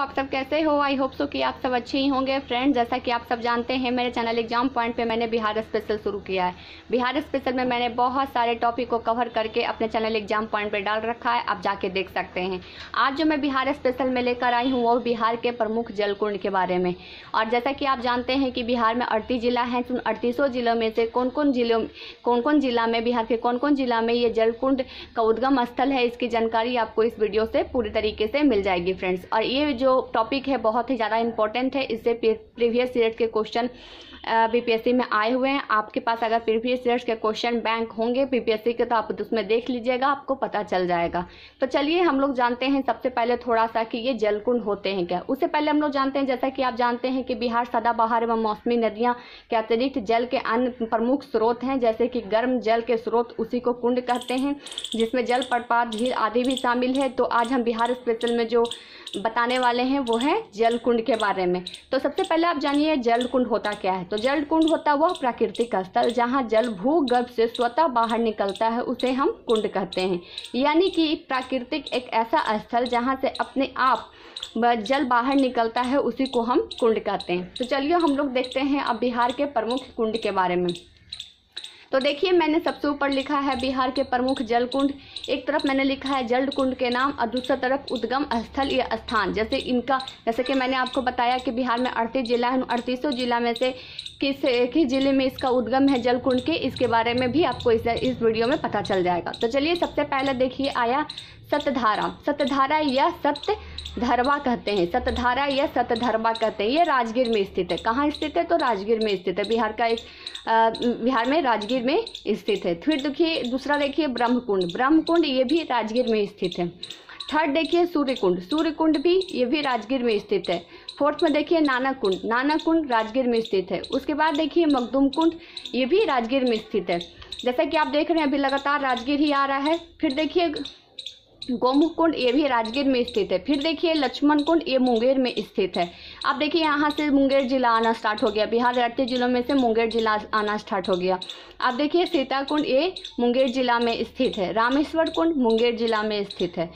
आप सब कैसे हो। आई होप सो कि आप सब अच्छे ही होंगे। फ्रेंड्स, जैसा कि आप सब जानते हैं, मेरे चैनल एग्जाम पॉइंट पे मैंने बिहार स्पेशल शुरू किया है। बिहार स्पेशल में मैंने बहुत सारे टॉपिक को कवर करके अपने चैनल एग्जाम पॉइंट पे डाल रखा है, आप जाके देख सकते हैं। आज जो मैं बिहार स्पेशल में लेकर आई हूँ वो बिहार के प्रमुख जलकुंड के बारे में। और जैसा कि आप जानते हैं कि बिहार में 38 जिला हैं, उन 38 जिलों में से कौन कौन जिला में, बिहार के कौन कौन जिला में ये जलकुंड का उद्गम स्थल है, इसकी जानकारी आपको इस वीडियो से पूरी तरीके से मिल जाएगी फ्रेंड्स। और ये जो टॉपिक है बहुत ही ज़्यादा इंपॉर्टेंट है, इससे प्रीवियस ईयर के क्वेश्चन बीपीएससी में आए हुए हैं। आपके पास अगर प्रीवियस ईयर्स के क्वेश्चन बैंक होंगे बीपीएससी के तो आप उसमें देख लीजिएगा, आपको पता चल जाएगा। तो चलिए हम लोग जानते हैं सबसे पहले थोड़ा सा कि ये जलकुंड होते हैं क्या। उससे पहले हम लोग जानते हैं, जैसा कि आप जानते हैं कि बिहार सदाबहार एवं मौसमी नदियाँ के अतिरिक्त जल के अन्य प्रमुख स्रोत हैं, जैसे कि गर्म जल के स्रोत, उसी को कुंड कहते हैं, जिसमें जल प्रपात, झील आदि भी शामिल है। तो आज हम बिहार स्पेशल में जो बताने वाले हैं वो है जलकुंड के बारे में। तो सबसे पहले आप जानिए जलकुंड होता क्या है। तो जलकुंड होता वह प्राकृतिक स्थल जहां जल भूगर्भ से स्वतः बाहर निकलता है, उसे हम कुंड कहते हैं। यानी कि प्राकृतिक एक ऐसा स्थल जहां से अपने आप जल बाहर निकलता है, उसी को हम कुंड कहते हैं। तो चलिए हम लोग देखते हैं अब बिहार के प्रमुख कुंड के बारे में। तो देखिए मैंने सबसे ऊपर लिखा है बिहार के प्रमुख जलकुंड। एक तरफ मैंने लिखा है जलकुंड के नाम और दूसरी तरफ उद्गम स्थल या स्थान। जैसे कि मैंने आपको बताया कि बिहार में 38 जिला है, 38 जिला में से किस जिले में इसका उद्गम है जलकुंड के, इसके बारे में भी आपको इस वीडियो में पता चल जाएगा। तो चलिए सबसे पहले देखिए आया सतधारा या सतधरवा कहते हैं। सतधारा या सतधरवा कहते हैं। ये राजगीर में स्थित है। कहाँ स्थित है? तो राजगीर में स्थित है। बिहार में राजगीर में स्थित है। फिर देखिए दूसरा देखिए ब्रह्मकुंड ये भी राजगीर में स्थित है। थर्ड देखिए सूर्यकुंड भी ये भी राजगीर में स्थित है। फोर्थ में देखिए नानाकुंड राजगीर में स्थित है। उसके बाद देखिए मखदूम कुंड ये भी राजगीर में स्थित है। जैसा कि आप देख रहे हैं अभी लगातार राजगीर ही आ रहा है। फिर देखिए गोमुख कुंड ये भी राजगीर में स्थित है। फिर देखिए लक्ष्मण कुंड ये मुंगेर में स्थित है। अब देखिए यहाँ से मुंगेर जिला आना स्टार्ट हो गया। बिहार 38 जिलों में से मुंगेर जिला आना स्टार्ट हो गया। अब देखिए सीता कुंड ये मुंगेर जिला में स्थित है। रामेश्वर कुंड मुंगेर जिला में स्थित है।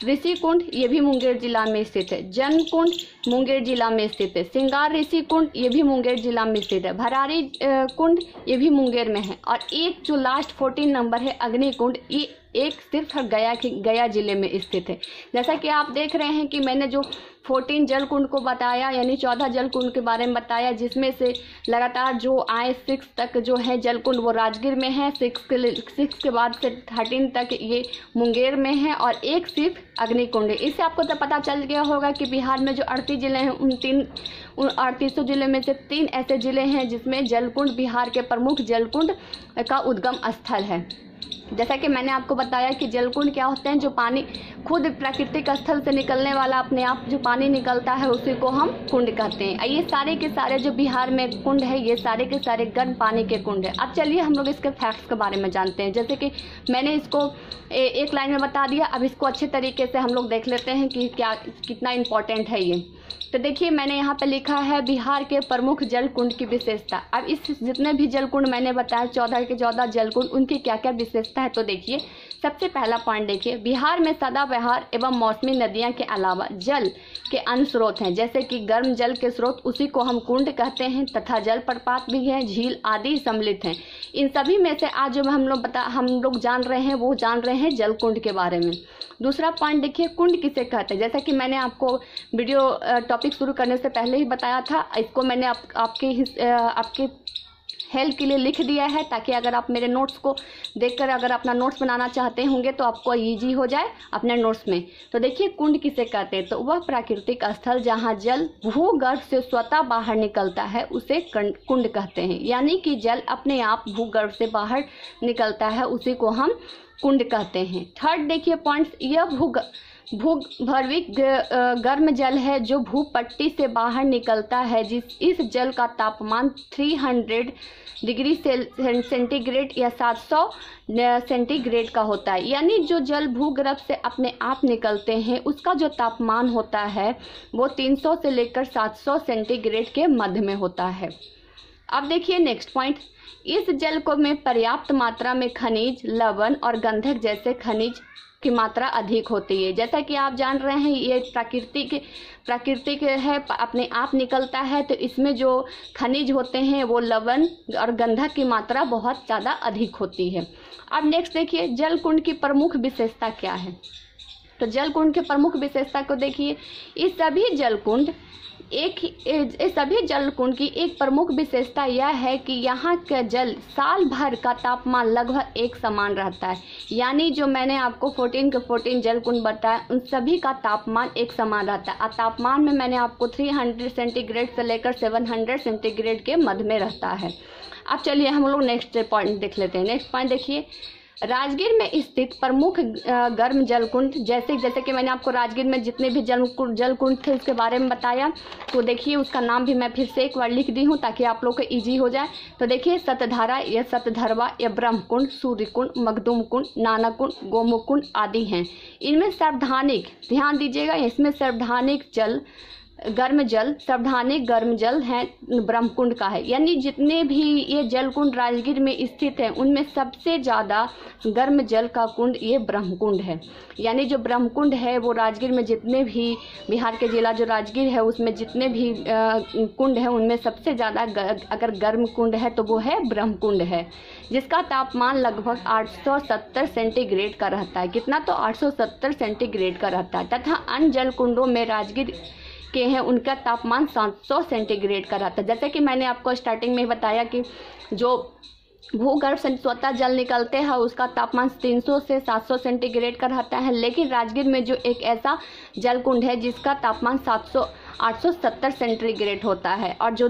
ऋषि कुंड ये भी मुंगेर जिला में स्थित है। जन कुंड मुंगेर जिला में स्थित है। सिंगार ऋषि कुंड ये भी मुंगेर जिला में स्थित है। भरारी कुंड ये भी मुंगेर में है। और एक जो लास्ट 14 नंबर है अग्नि कुंड, ये एक सिर्फ गया जिले में स्थित है। जैसा कि आप देख रहे हैं कि मैंने जो 14 जल कुंड को बताया, यानी 14 जल कुंड के बारे में बताया, जिसमें से लगातार जो आए 6 तक जो है जल कुंड वो राजगीर में है। 6 के बाद से 13 तक ये मुंगेर में है और एक सिर्फ अग्नि कुंड है। इससे आपको तो पता चल गया होगा कि बिहार में जो 38 जिले हैं उन 38 जिले में से 3 ऐसे जिले हैं जिसमें जलकुंड बिहार के प्रमुख जलकुंड का उद्गम स्थल है। जैसा कि मैंने आपको बताया कि जलकुंड क्या होते हैं, जो पानी खुद प्राकृतिक स्थल से निकलने वाला अपने आप जो पानी निकलता है उसी को हम कुंड कहते हैं। ये सारे के सारे जो बिहार में कुंड है ये सारे के सारे गर्म पानी के कुंड है। अब चलिए हम लोग इसके फैक्ट्स के बारे में जानते हैं। जैसे कि मैंने इसको एक लाइन में बता दिया, अब इसको अच्छे तरीके से हम लोग देख लेते हैं कि कितना इम्पोर्टेंट है ये। तो देखिए मैंने यहाँ पे लिखा है बिहार के प्रमुख जल कुंड की विशेषता। अब इस जितने भी जल कुंड मैंने बताया 14 के 14 जल कुंड, उनकी क्या क्या विशेषता है। तो देखिए सबसे पहला पॉइंट देखिए, बिहार में सदाबहार एवं मौसमी नदियाँ के अलावा जल के अन्य स्रोत हैं, जैसे कि गर्म जल के स्रोत, उसी को हम कुंड कहते हैं, तथा जल प्रपात भी है, झील आदि सम्मिलित हैं। इन सभी में से आज जो हम लोग जान रहे हैं वो जान रहे हैं जल कुंड के बारे में। दूसरा पॉइंट देखिए कुंड किसे कहते हैं। जैसा कि मैंने आपको वीडियो टॉपिक शुरू करने से पहले ही बताया था, इसको मैंने आपके हेल्प के लिए लिख दिया है, ताकि अगर आप मेरे नोट्स को देखकर अगर अपना नोट्स बनाना चाहते होंगे तो आपको इजी हो जाए अपने नोट्स में। तो देखिए कुंड किसे कहते हैं, तो वह प्राकृतिक स्थल जहां जल भूगर्भ से स्वतः बाहर निकलता है उसे कुंड कहते हैं। यानी कि जल अपने आप भूगर्भ से बाहर निकलता है, उसी को हम कुंड कहते हैं। थर्ड देखिए पॉइंट्स, यह भूगर्भिक गर्म जल है जो भूपट्टी से बाहर निकलता है। इस जल का तापमान 300 डिग्री सेंटीग्रेड या 700 सेंटीग्रेड का होता है। यानी जो जल भूगर्भ से अपने आप निकलते हैं उसका जो तापमान होता है वो 300 से लेकर 700 सेंटीग्रेड के मध्य में होता है। अब देखिए नेक्स्ट पॉइंट, इस जल को में पर्याप्त मात्रा में खनिज, लवण और गंधक जैसे खनिज की मात्रा अधिक होती है। जैसा कि आप जान रहे हैं ये प्राकृतिक है, अपने आप निकलता है, तो इसमें जो खनिज होते हैं वो लवण और गंधक की मात्रा बहुत ज़्यादा अधिक होती है। अब नेक्स्ट देखिए जल कुंड की प्रमुख विशेषता क्या है। तो जल कुंड के प्रमुख विशेषता को देखिए, इस सभी जल कुंड की एक प्रमुख विशेषता यह है कि यहाँ का जल साल भर का तापमान लगभग एक समान रहता है। यानी जो मैंने आपको 14 के 14 जल कुंड बताया उन सभी का तापमान एक समान रहता है। और तापमान में मैंने आपको 300 सेंटीग्रेड से लेकर 700 सेंटीग्रेड के मध्य में रहता है। अब चलिए हम लोग नेक्स्ट पॉइंट देख लेते हैं। नेक्स्ट पॉइंट देखिए, राजगीर में स्थित प्रमुख गर्म जलकुंड, जैसे कि मैंने आपको राजगीर में जितने भी जलकुंड थे उसके बारे में बताया। तो देखिए उसका नाम भी मैं फिर से एक बार लिख दी हूँ ताकि आप लोग को इजी हो जाए। तो देखिए सतधारा या सतधरवा या ब्रह्मकुंड, सूर्यकुंड, मखदूम कुंड, नानाकुंड, गोमुख कुंड आदि हैं। इनमें सावधानिक ध्यान दीजिएगा, इसमें सावधानिक गर्म जल है ब्रह्मकुंड का है। यानी जितने भी ये जल कुंड राजगीर में स्थित हैं उनमें सबसे ज़्यादा गर्म जल का कुंड ये ब्रह्मकुंड है। यानी जो ब्रह्मकुंड है वो राजगीर में जितने भी बिहार के जिला जो राजगीर है उसमें जितने भी कुंड है उनमें सबसे ज़्यादा अगर गर्म कुंड है तो वो है ब्रह्मकुंड है, जिसका तापमान लगभग 870 सेंटीग्रेड का रहता है। कितना? तो 870 सेंटीग्रेड का रहता है। तथा अन्य जल कुंडों में राजगीर के हैं उनका तापमान 700 सेंटीग्रेड का रहता है। जैसे कि मैंने आपको स्टार्टिंग में बताया कि जो भूगर्भ से स्वतः जल निकलते हैं उसका तापमान 300 से 700 सेंटीग्रेड का रहता है। लेकिन राजगीर में जो एक ऐसा जल कुंड है जिसका तापमान 870 सेंटीग्रेड होता है। और जो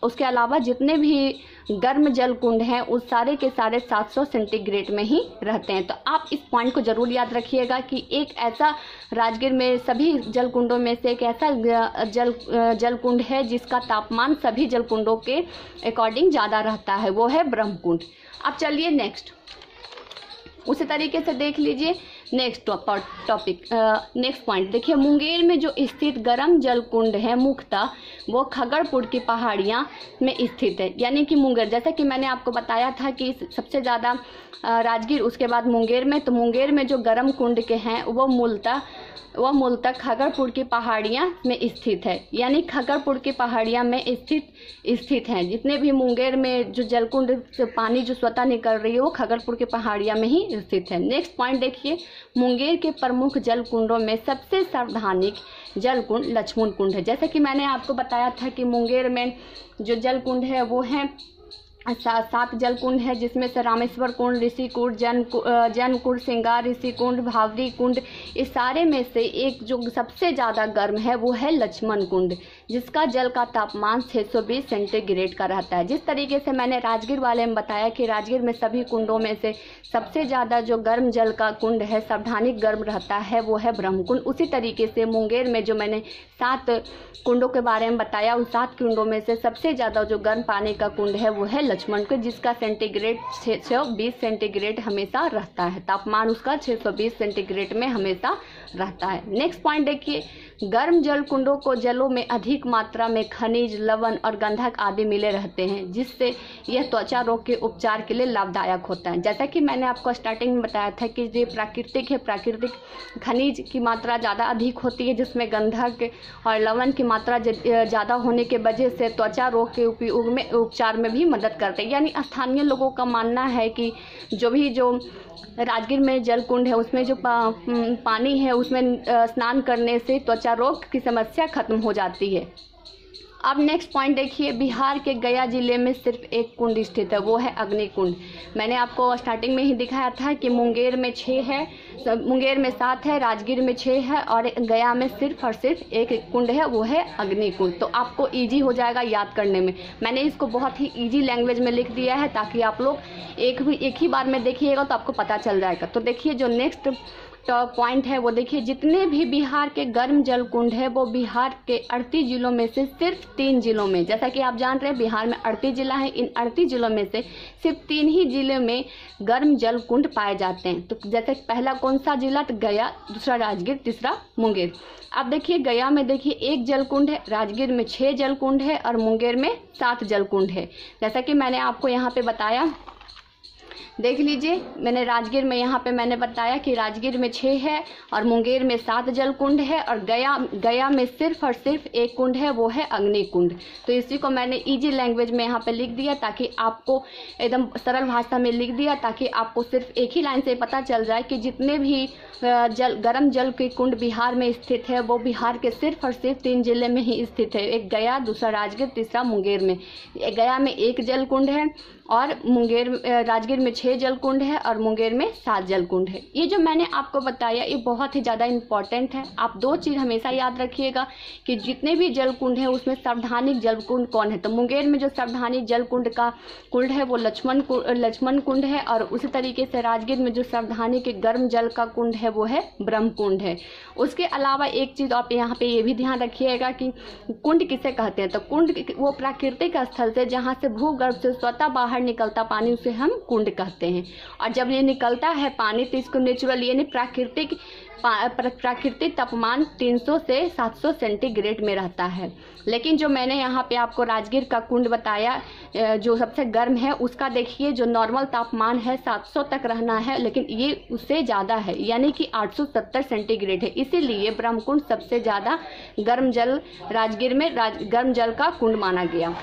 उसके अलावा जितने भी गर्म जल कुंड हैं उस सारे के सारे 700 सेंटीग्रेड में ही रहते हैं। तो आप इस पॉइंट को ज़रूर याद रखिएगा कि एक ऐसा राजगीर में सभी जल कुंडों में से एक ऐसा जल कुंड है जिसका तापमान सभी जल कुंडों के अकॉर्डिंग ज़्यादा रहता है, वो है ब्रह्मकुंड। अब चलिए नेक्स्ट उसी तरीके से देख लीजिए नेक्स्ट पॉइंट देखिए, मुंगेर में जो स्थित गर्म जल कुंड है मुख्यतः वो खगड़पुर की पहाड़ियाँ में स्थित है। यानी कि मुंगेर, जैसा कि मैंने आपको बताया था कि सबसे ज़्यादा राजगीर उसके बाद मुंगेर में, तो मुंगेर में जो गर्म कुंड के हैं वो मूलतः खगड़पुर की पहाड़ियाँ में स्थित है। यानी खगड़पुर की पहाड़ियाँ में स्थित हैं। जितने भी मुंगेर में जो जलकुंड से पानी जो स्वतः निकल रही है वो खगड़पुर की पहाड़ियाँ में ही स्थित है। नेक्स्ट पॉइंट देखिए, मुंगेर के प्रमुख जल कुंडों में सबसे सावधानिक जल कुंड लक्ष्मण कुंड है। जैसे कि मैंने आपको बताया था कि मुंगेर में जो जल कुंड है वो है 7 जल कुंड है, जिसमें से रामेश्वर कुंड, ऋषि कुंड, जैन कुंड, श्रृंगार ऋषि कुंड, भावरी कुंड, इस सारे में से एक जो सबसे ज़्यादा गर्म है वो है लक्ष्मण कुंड, जिसका जल का तापमान 620 सेंटीग्रेड का रहता है। जिस तरीके से मैंने राजगीर वाले में बताया कि राजगीर में सभी कुंडों में से सबसे ज़्यादा जो गर्म जल का कुंड है सावधानिक गर्म रहता है वो है ब्रह्मकुंड, उसी तरीके से मुंगेर में जो मैंने 7 कुंडों के बारे में बताया उन 7 कुंडों में से सबसे ज़्यादा जो गर्म पानी का कुंड है वो है लक्ष्मण कुंड, जिसका सेंटीग्रेड 620 सेंटीग्रेड हमेशा रहता है। तापमान उसका 620 सेंटीग्रेड में हमेशा रहता है। नेक्स्ट पॉइंट देखिए, गर्म जल कुंडों को जलों में अधिक मात्रा में खनिज, लवण और गंधक आदि मिले रहते हैं, जिससे यह त्वचा रोग के उपचार के लिए लाभदायक होता है। जैसा कि मैंने आपको स्टार्टिंग में बताया था कि ये प्राकृतिक है, प्राकृतिक खनिज की मात्रा ज़्यादा अधिक होती है, जिसमें गंधक और लवण की मात्रा ज़्यादा होने के वजह से त्वचा रोग के उपचार में भी मदद करते हैं। यानी स्थानीय लोगों का मानना है कि जो राजगीर में जल कुंड है उसमें जो पानी है उसमें स्नान करने से त्वचा रोग की समस्या खत्म हो जाती है। अब नेक्स्ट पॉइंट देखिए, बिहार के गया जिले में सिर्फ एक कुंड स्थित है, वो है अग्निकुंड। मैंने आपको स्टार्टिंग में ही दिखाया था कि मुंगेर में 6 है, मुंगेर में 7 है, राजगीर में 6 है और गया में सिर्फ और सिर्फ एक कुंड है, वो है अग्निकुंड। तो आपको इजी हो जाएगा याद करने में। मैंने इसको बहुत ही इजी लैंग्वेज में लिख दिया है ताकि आप लोग एक ही बार में देखिएगा तो आपको पता चल जाएगा। तो देखिए जो नेक्स्ट पॉइंट है वो देखिए, जितने भी बिहार के गर्म जल कुंड है वो बिहार के 38 जिलों में से सिर्फ 3 जिलों में, जैसा कि आप जान रहे हैं बिहार में 38 जिला है, इन 38 जिलों में से सिर्फ 3 ही जिले में गर्म जल कुंड पाए जाते हैं। तो जैसे पहला कौन सा जिला? तो गया, दूसरा राजगीर, तीसरा मुंगेर। अब देखिए गया में देखिए 1 जल कुंड है, राजगीर में 6 जल कुंड है और मुंगेर में 7 जल कुंड है। जैसा कि मैंने आपको यहाँ पे बताया देख लीजिए, मैंने राजगीर में यहाँ पे मैंने बताया कि राजगीर में 6 है और मुंगेर में 7 जल कुंड है और गया में सिर्फ और सिर्फ एक कुंड है, वो है अग्नि कुंड। तो इसी को मैंने इजी लैंग्वेज में यहाँ पे लिख दिया ताकि आपको एकदम सरल भाषा में लिख दिया, ताकि आपको सिर्फ एक ही लाइन से पता चल जाए कि जितने भी गर्म जल के कुंड बिहार में स्थित है वो बिहार के सिर्फ और सिर्फ 3 जिले में ही स्थित है। एक गया, दूसरा राजगीर, तीसरा मुंगेर में। गया में 1 जल कुंड है और राजगीर में 6 जल कुंड है और मुंगेर में 7 जल कुंड है। ये जो मैंने आपको बताया ये बहुत ही ज़्यादा इम्पॉर्टेंट है। आप 2 चीज़ हमेशा याद रखिएगा कि जितने भी जल कुंड है उसमें सावधानिक जल कुंड कौन है। तो मुंगेर में जो सावधानिक जल कुंड का कुंड है वो लक्ष्मण कुंड है और उसी तरीके से राजगीर में जो सावधानिक गर्म जल का कुंड है वो है ब्रह्म कुंड है। उसके अलावा एक चीज़ आप यहाँ पे ये भी ध्यान रखिएगा कि कुंड किसे कहते हैं। तो कुंड वो प्राकृतिक स्थल से जहाँ से भूगर्भ से स्वतः बाहर निकलता पानी उसे हम कुंड कहते हैं। और जब ये निकलता है पानी तो इसको नेचुरल यानी प्राकृतिक तापमान 300 से 700 सेंटीग्रेड में रहता है। लेकिन जो मैंने यहाँ पे आपको राजगीर का कुंड बताया जो सबसे गर्म है उसका देखिए, जो नॉर्मल तापमान है 700 तक रहना है, लेकिन ये उससे ज़्यादा है यानी कि 870 सेंटीग्रेड है। इसीलिए ब्रह्मकुंड सबसे ज़्यादा गर्म जल राजगीर में गर्म जल का कुंड माना गया।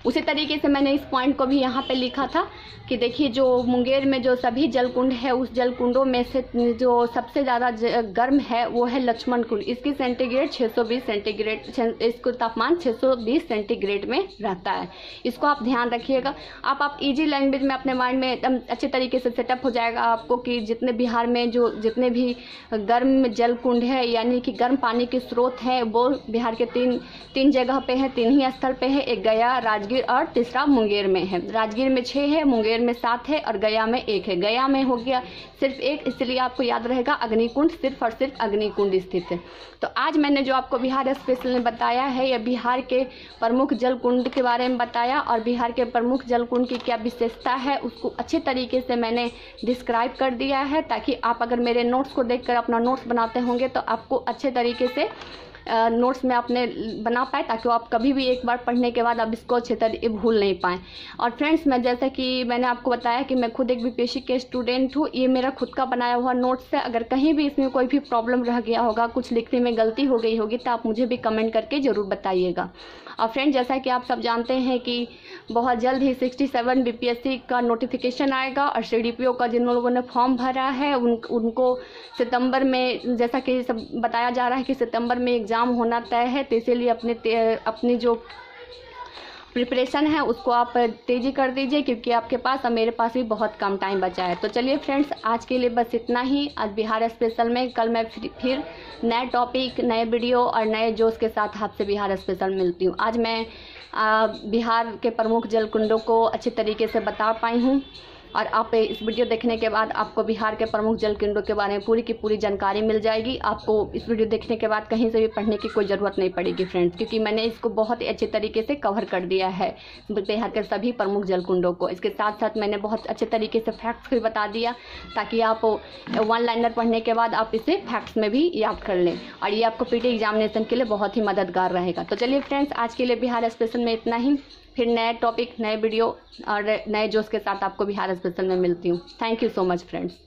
उसी तरीके से मैंने इस पॉइंट को भी यहाँ पे लिखा था कि देखिए, जो मुंगेर में जो सभी जल कुंड है उस जल कुंडों में से जो सबसे ज़्यादा गर्म है वो है लक्ष्मण कुंड। इसकी सेंटीग्रेड 620 सेंटीग्रेड, इसको तापमान 620 सेंटीग्रेड में रहता है। इसको आप ध्यान रखिएगा। आप इजी लैंग्वेज में अपने माइंड में एकदम अच्छे तरीके से सेटअप हो जाएगा आपको कि जितने बिहार में जो जितने भी गर्म जल कुंड है यानी कि गर्म पानी के स्रोत हैं वो बिहार के तीन जगह पे है, 3 ही स्थल पे है। एक गया, राजगीर और तीसरा मुंगेर में है। राजगीर में 6 है, मुंगेर में 7 है और गया में 1 है। गया में हो गया सिर्फ 1, इसलिए आपको याद रहेगा अग्निकुंड सिर्फ और सिर्फ अग्निकुंड स्थित है। तो आज मैंने जो आपको बिहार स्पेशल में बताया है यह बिहार के प्रमुख जल कुंड के बारे में बताया और बिहार के प्रमुख जल कुंड की क्या विशेषता है उसको अच्छे तरीके से मैंने डिस्क्राइब कर दिया है, ताकि आप अगर मेरे नोट्स को देखकर अपना नोट्स बनाते होंगे तो आपको अच्छे तरीके से नोट्स में आपने बना पाए, ताकि आप कभी भी एक बार पढ़ने के बाद आप इसको अच्छे तरीके भूल नहीं पाएँ। और फ्रेंड्स, मैं जैसा कि मैंने आपको बताया कि मैं खुद एक बीपीएससी के स्टूडेंट हूँ। ये मेरा खुद का बनाया हुआ नोट्स है। अगर कहीं भी इसमें कोई भी प्रॉब्लम रह गया होगा, कुछ लिखने में गलती हो गई होगी तो आप मुझे भी कमेंट करके ज़रूर बताइएगा। और फ्रेंड्स, जैसा कि आप सब जानते हैं कि बहुत जल्द ही 67 बीपीएससी का नोटिफिकेशन आएगा और सीडीपीओ का जिन लोगों ने फॉर्म भरा है उनको सितंबर में, जैसा कि सब बताया जा रहा है कि सितंबर में एग्ज़ाम होना तय है। तो इसीलिए अपनी जो प्रिपरेशन है उसको आप तेज़ी कर दीजिए, क्योंकि आपके पास और मेरे पास भी बहुत कम टाइम बचा है। तो चलिए फ्रेंड्स, आज के लिए बस इतना ही। आज बिहार स्पेशल में कल मैं फिर नए टॉपिक, नए वीडियो और नए जोश के साथ आपसे बिहार स्पेशल मिलती हूँ। आज मैं बिहार के प्रमुख जल कुंडों को अच्छे तरीके से बता पाई हूँ और आप इस वीडियो देखने के बाद आपको बिहार के प्रमुख जल कुंडों के बारे में पूरी की पूरी जानकारी मिल जाएगी। आपको इस वीडियो देखने के बाद कहीं से भी पढ़ने की कोई ज़रूरत नहीं पड़ेगी फ्रेंड्स, क्योंकि मैंने इसको बहुत ही अच्छे तरीके से कवर कर दिया है बिहार के सभी प्रमुख जल कुंडों को। इसके साथ साथ मैंने बहुत अच्छे तरीके से फैक्ट्स भी बता दिया, ताकि आप 1 लाइनर पढ़ने के बाद आप इसे फैक्ट्स में भी याद कर लें और ये आपको पीटी एग्जामिनेशन के लिए बहुत ही मददगार रहेगा। तो चलिए फ्रेंड्स, आज के लिए बिहार स्पेशल में इतना ही। फिर नए टॉपिक, नए वीडियो और नए जोश के साथ आपको बिहार स्पेशल में मिलती हूँ। Thank you so much friends.